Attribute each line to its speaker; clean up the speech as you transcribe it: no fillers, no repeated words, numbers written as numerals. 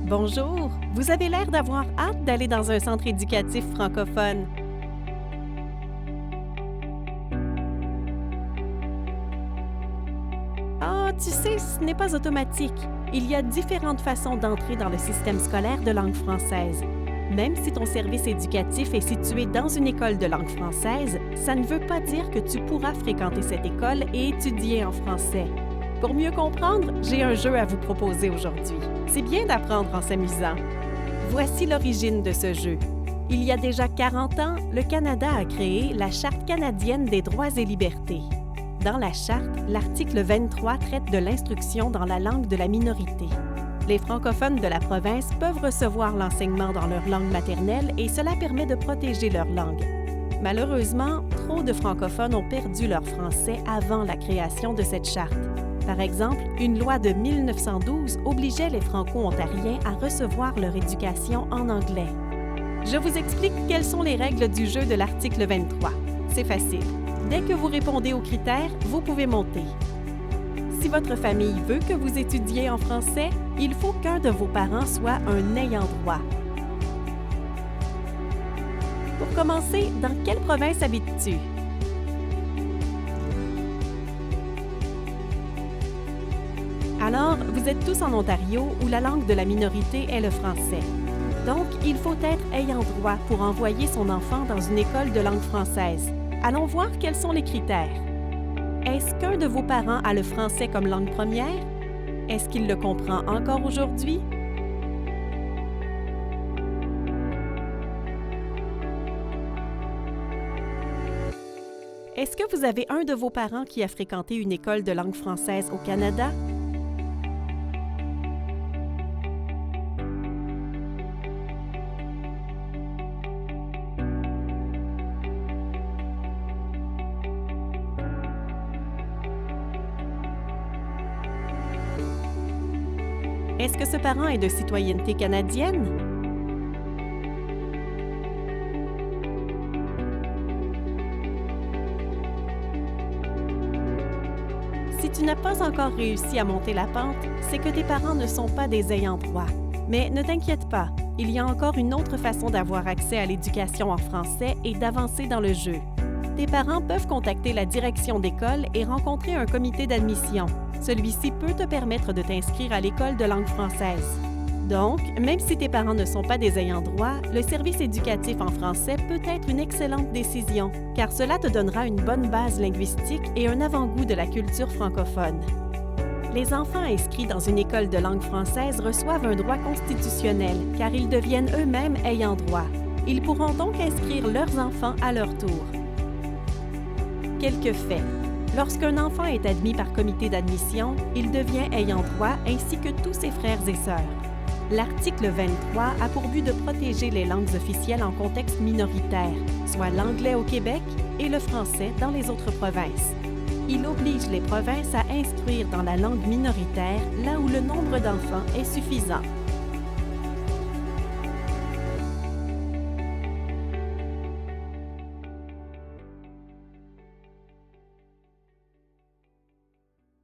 Speaker 1: Bonjour, vous avez l'air d'avoir hâte d'aller dans un centre éducatif francophone. Ah, tu sais, ce n'est pas automatique. Il y a différentes façons d'entrer dans le système scolaire de langue française. Même si ton service éducatif est situé dans une école de langue française, ça ne veut pas dire que tu pourras fréquenter cette école et étudier en français. Pour mieux comprendre, j'ai un jeu à vous proposer aujourd'hui. C'est bien d'apprendre en s'amusant. Voici l'origine de ce jeu. Il y a déjà 40 ans, le Canada a créé la Charte canadienne des droits et libertés. Dans la Charte, l'article 23 traite de l'instruction dans la langue de la minorité. Les francophones de la province peuvent recevoir l'enseignement dans leur langue maternelle et cela permet de protéger leur langue. Malheureusement, trop de francophones ont perdu leur français avant la création de cette charte. Par exemple, une loi de 1912 obligeait les Franco-ontariens à recevoir leur éducation en anglais. Je vous explique quelles sont les règles du jeu de l'article 23. C'est facile. Dès que vous répondez aux critères, vous pouvez monter. Si votre famille veut que vous étudiez en français, il faut qu'un de vos parents soit un ayant droit. Pour commencer, dans quelle province habites-tu? Alors, vous êtes tous en Ontario où la langue de la minorité est le français. Donc, il faut être ayant droit pour envoyer son enfant dans une école de langue française. Allons voir quels sont les critères. Est-ce qu'un de vos parents a le français comme langue première? Est-ce qu'il le comprend encore aujourd'hui? Est-ce que vous avez un de vos parents qui a fréquenté une école de langue française au Canada? Est-ce que ce parent est de citoyenneté canadienne? Si tu n'as pas encore réussi à monter la pente, c'est que tes parents ne sont pas des ayants droit. Mais ne t'inquiète pas, il y a encore une autre façon d'avoir accès à l'éducation en français et d'avancer dans le jeu. Tes parents peuvent contacter la direction d'école et rencontrer un comité d'admission. Celui-ci peut te permettre de t'inscrire à l'école de langue française. Donc, même si tes parents ne sont pas des ayants droit, le service éducatif en français peut être une excellente décision, car cela te donnera une bonne base linguistique et un avant-goût de la culture francophone. Les enfants inscrits dans une école de langue française reçoivent un droit constitutionnel, car ils deviennent eux-mêmes ayants droit. Ils pourront donc inscrire leurs enfants à leur tour. Quelques faits. Lorsqu'un enfant est admis par comité d'admission, il devient ayant droit ainsi que tous ses frères et sœurs. L'article 23 a pour but de protéger les langues officielles en contexte minoritaire, soit l'anglais au Québec et le français dans les autres provinces. Il oblige les provinces à instruire dans la langue minoritaire là où le nombre d'enfants est suffisant.